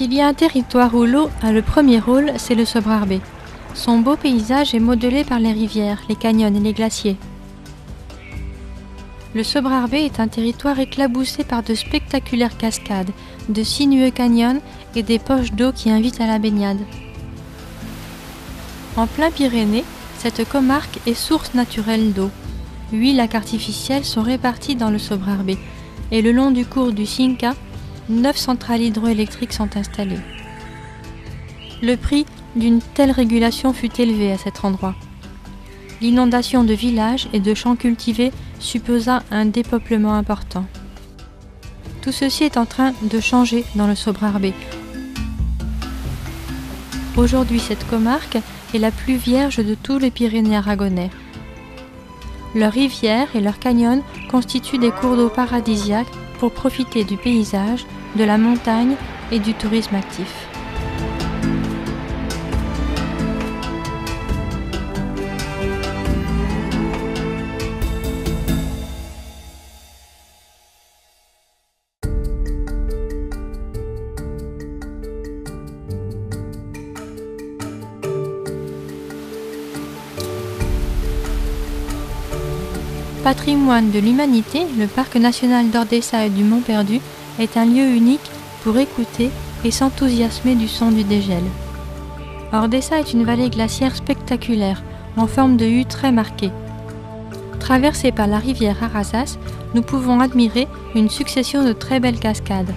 S'il y a un territoire où l'eau a le premier rôle, c'est le Sobrarbe. Son beau paysage est modelé par les rivières, les canyons et les glaciers. Le Sobrarbe est un territoire éclaboussé par de spectaculaires cascades, de sinueux canyons et des poches d'eau qui invitent à la baignade. En plein Pyrénées, cette comarque est source naturelle d'eau. 8 lacs artificiels sont répartis dans le Sobrarbe et le long du cours du Cinca, 9 centrales hydroélectriques sont installées. Le prix d'une telle régulation fut élevé à cet endroit. L'inondation de villages et de champs cultivés supposa un dépeuplement important. Tout ceci est en train de changer dans le Sobrarbe. Aujourd'hui, cette comarque est la plus vierge de tous les Pyrénées aragonais. Leurs rivières et leurs canyons constituent des cours d'eau paradisiaques pour profiter du paysage, de la montagne et du tourisme actif. Patrimoine de l'humanité, le parc national d'Ordesa et du Mont Perdu est un lieu unique pour écouter et s'enthousiasmer du son du dégel. Ordesa est une vallée glaciaire spectaculaire, en forme de U très marquée. Traversée par la rivière Arasas, nous pouvons admirer une succession de très belles cascades.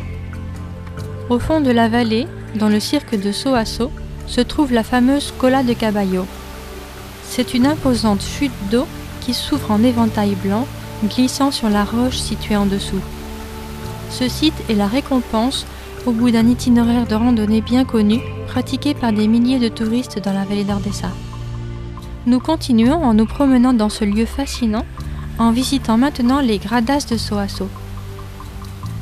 Au fond de la vallée, dans le cirque de Soasso, se trouve la fameuse Cola de Caballo. C'est une imposante chute d'eau qui s'ouvre en éventail blanc, glissant sur la roche située en dessous. Ce site est la récompense au bout d'un itinéraire de randonnée bien connu, pratiqué par des milliers de touristes dans la vallée d'Ordesa. Nous continuons en nous promenant dans ce lieu fascinant, en visitant maintenant les Gradas de Soasso.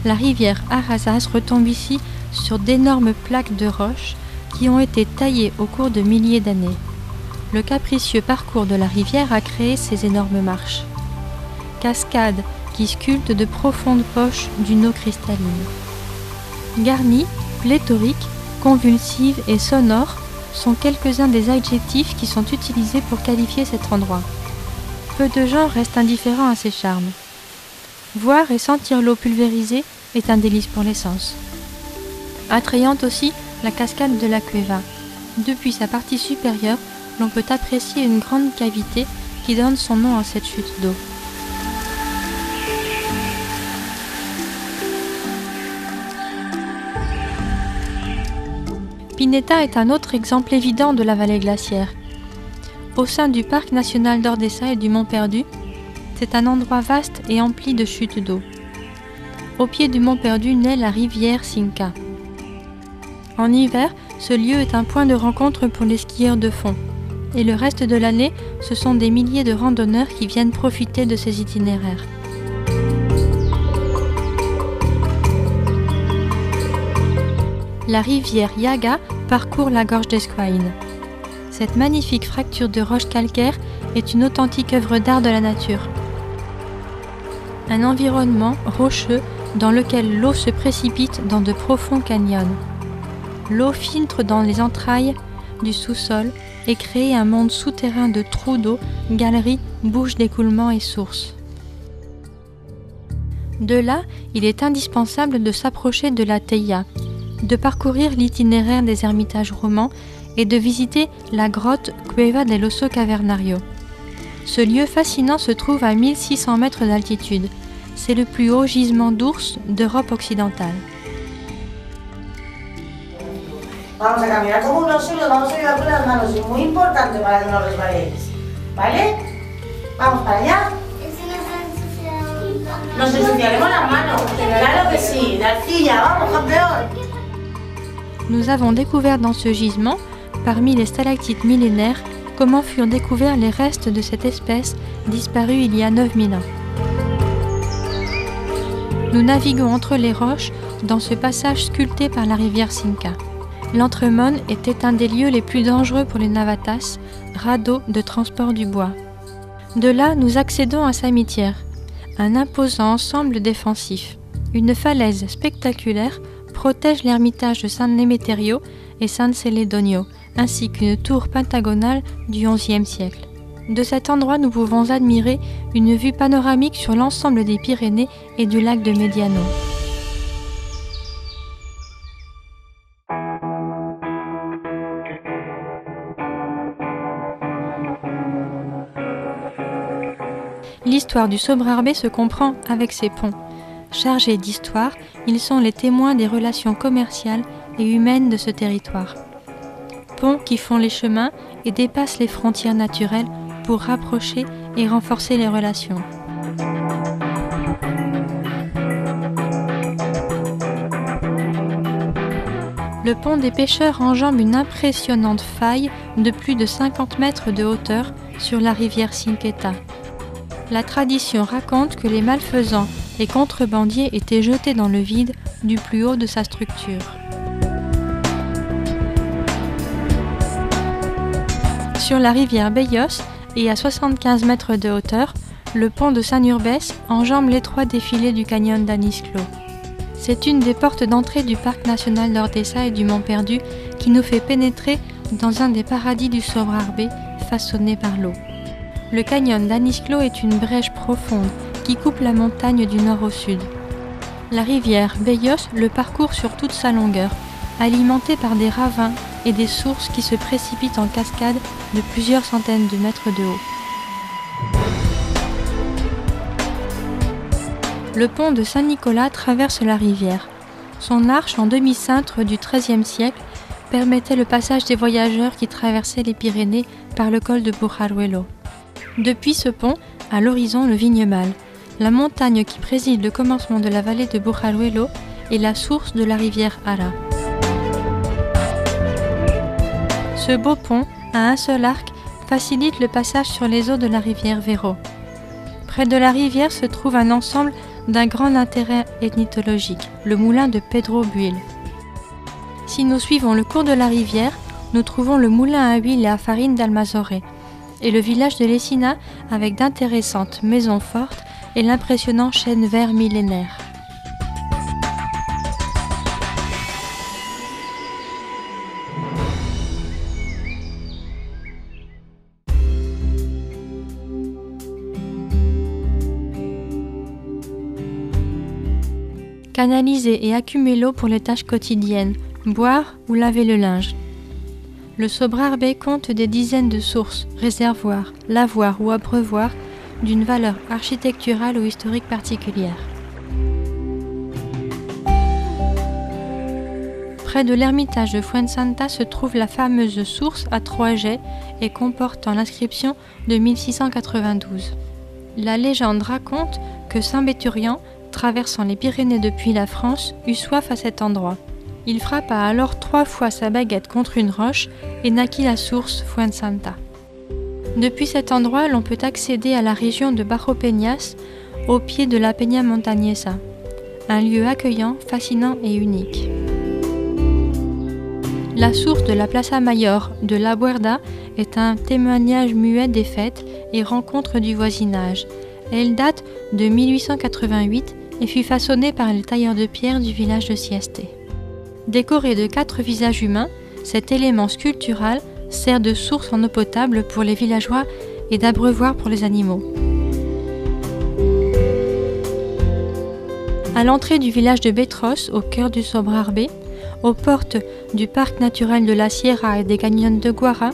La rivière Arasas retombe ici sur d'énormes plaques de roches qui ont été taillées au cours de milliers d'années. Le capricieux parcours de la rivière a créé ces énormes marches. Cascades qui sculptent de profondes poches d'une eau cristalline. Garnies, pléthoriques, convulsives et sonores sont quelques-uns des adjectifs qui sont utilisés pour qualifier cet endroit. Peu de gens restent indifférents à ces charmes. Voir et sentir l'eau pulvérisée est un délice pour les sens. Attrayante aussi la cascade de la Cueva. Depuis sa partie supérieure, l'on peut apprécier une grande cavité qui donne son nom à cette chute d'eau. Pineta est un autre exemple évident de la vallée glaciaire. Au sein du parc national d'Ordesa et du Mont Perdu, c'est un endroit vaste et empli de chutes d'eau. Au pied du Mont Perdu naît la rivière Cinca. En hiver, ce lieu est un point de rencontre pour les skieurs de fond. Et le reste de l'année, ce sont des milliers de randonneurs qui viennent profiter de ces itinéraires. La rivière Yaga parcourt la gorge d'Esquain. Cette magnifique fracture de roche calcaire est une authentique œuvre d'art de la nature. Un environnement rocheux dans lequel l'eau se précipite dans de profonds canyons. L'eau filtre dans les entrailles du sous-sol et crée un monde souterrain de trous d'eau, galeries, bouches d'écoulement et sources. De là, il est indispensable de s'approcher de la Teia, de parcourir l'itinéraire des ermitages romans et de visiter la grotte Cueva del Oso Cavernario. Ce lieu fascinant se trouve à 1600 mètres d'altitude. C'est le plus haut gisement d'ours d'Europe occidentale. Vamos a caminar como unos suyos, vamos a ayudar con las manos, es muy importante para que no resbaléis, ¿vale? Vamos para allá. Nos ensuciaremos las manos, claro que sí, de arcilla, vamos campeón. Nous avons découvert dans ce gisement, parmi les stalactites millénaires, comment furent découverts les restes de cette espèce disparue il y a 9000 ans. Nous naviguons entre les roches dans ce passage sculpté par la rivière Cinca. L'Entremont était un des lieux les plus dangereux pour les navatas, radeaux de transport du bois. De là, nous accédons à Samitière, un imposant ensemble défensif, une falaise spectaculaire protège l'ermitage de San Emeterio et San Celedonio, ainsi qu'une tour pentagonale du XIe siècle. De cet endroit, nous pouvons admirer une vue panoramique sur l'ensemble des Pyrénées et du lac de Mediano. L'histoire du Sobrarbe se comprend avec ses ponts. Chargés d'histoire, ils sont les témoins des relations commerciales et humaines de ce territoire. Ponts qui font les chemins et dépassent les frontières naturelles pour rapprocher et renforcer les relations. Le pont des pêcheurs enjambe une impressionnante faille de plus de 50 mètres de hauteur sur la rivière Cinqueta. La tradition raconte que les malfaisants et contrebandiers étaient jetés dans le vide du plus haut de sa structure. Sur la rivière Bellos et à 75 mètres de hauteur, le pont de San Urbes enjambe l'étroit défilé du canyon d'Anisclo. C'est une des portes d'entrée du parc national d'Ordesa et du Mont Perdu qui nous fait pénétrer dans un des paradis du Sobrarbe façonné par l'eau. Le canyon d'Anisclo est une brèche profonde qui coupe la montagne du nord au sud. La rivière Bellos le parcourt sur toute sa longueur, alimentée par des ravins et des sources qui se précipitent en cascade de plusieurs centaines de mètres de haut. Le pont de Saint-Nicolas traverse la rivière. Son arche en demi-cintre du XIIIe siècle permettait le passage des voyageurs qui traversaient les Pyrénées par le col de Bujaruelo. Depuis ce pont, à l'horizon le Vignemal, la montagne qui préside le commencement de la vallée de Bujaruelo est la source de la rivière Ara. Ce beau pont, à un seul arc, facilite le passage sur les eaux de la rivière Vero. Près de la rivière se trouve un ensemble d'un grand intérêt ethnologique, le moulin de Pedro Buil. Si nous suivons le cours de la rivière, nous trouvons le moulin à huile et à farine d'Almazore et le village de Lesina avec d'intéressantes maisons fortes et l'impressionnant chêne vert millénaire. Canaliser et accumuler l'eau pour les tâches quotidiennes, boire ou laver le linge. Le Sobrarbe compte des dizaines de sources, réservoirs, lavoirs ou abreuvoirs d'une valeur architecturale ou historique particulière. Près de l'ermitage de Fuensanta se trouve la fameuse source à 3 jets et comportant l'inscription de 1692. La légende raconte que Saint Béthurian, traversant les Pyrénées depuis la France, eut soif à cet endroit. Il frappa alors 3 fois sa baguette contre une roche et naquit la source Fuensanta. Depuis cet endroit, l'on peut accéder à la région de Bajo Peñas, au pied de la Peña Montañesa, un lieu accueillant, fascinant et unique. La source de la Plaza Mayor de La Buerda est un témoignage muet des fêtes et rencontres du voisinage. Elle date de 1888 et fut façonnée par les tailleurs de pierre du village de Sieste. Décoré de 4 visages humains, cet élément sculptural sert de source en eau potable pour les villageois et d'abreuvoir pour les animaux. À l'entrée du village de Betros, au cœur du Sobrarbe, aux portes du parc naturel de la Sierra et des canyons de Guara,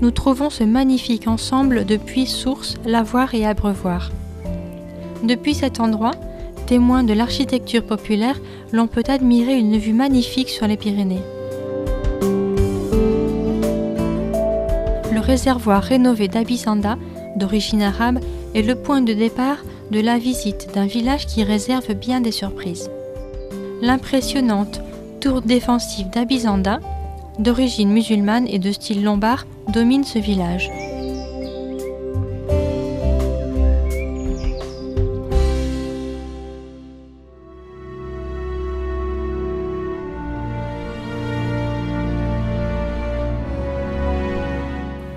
nous trouvons ce magnifique ensemble de puits, sources, lavoirs et abreuvoirs. Depuis cet endroit, témoin de l'architecture populaire, l'on peut admirer une vue magnifique sur les Pyrénées. Le réservoir rénové d'Abisanda, d'origine arabe, est le point de départ de la visite d'un village qui réserve bien des surprises. L'impressionnante tour défensive d'Abisanda, d'origine musulmane et de style lombard, domine ce village.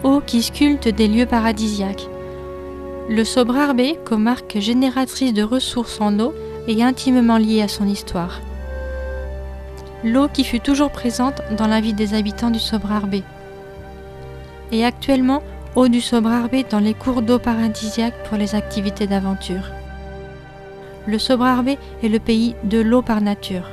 Eau qui sculpte des lieux paradisiaques. Le Sobrarbe, comarque génératrice de ressources en eau, est intimement lié à son histoire. l'eau qui fut toujours présente dans la vie des habitants du Sobrarbe. Et actuellement, eau du Sobrarbe dans les cours d'eau paradisiaques pour les activités d'aventure. Le Sobrarbe est le pays de l'eau par nature.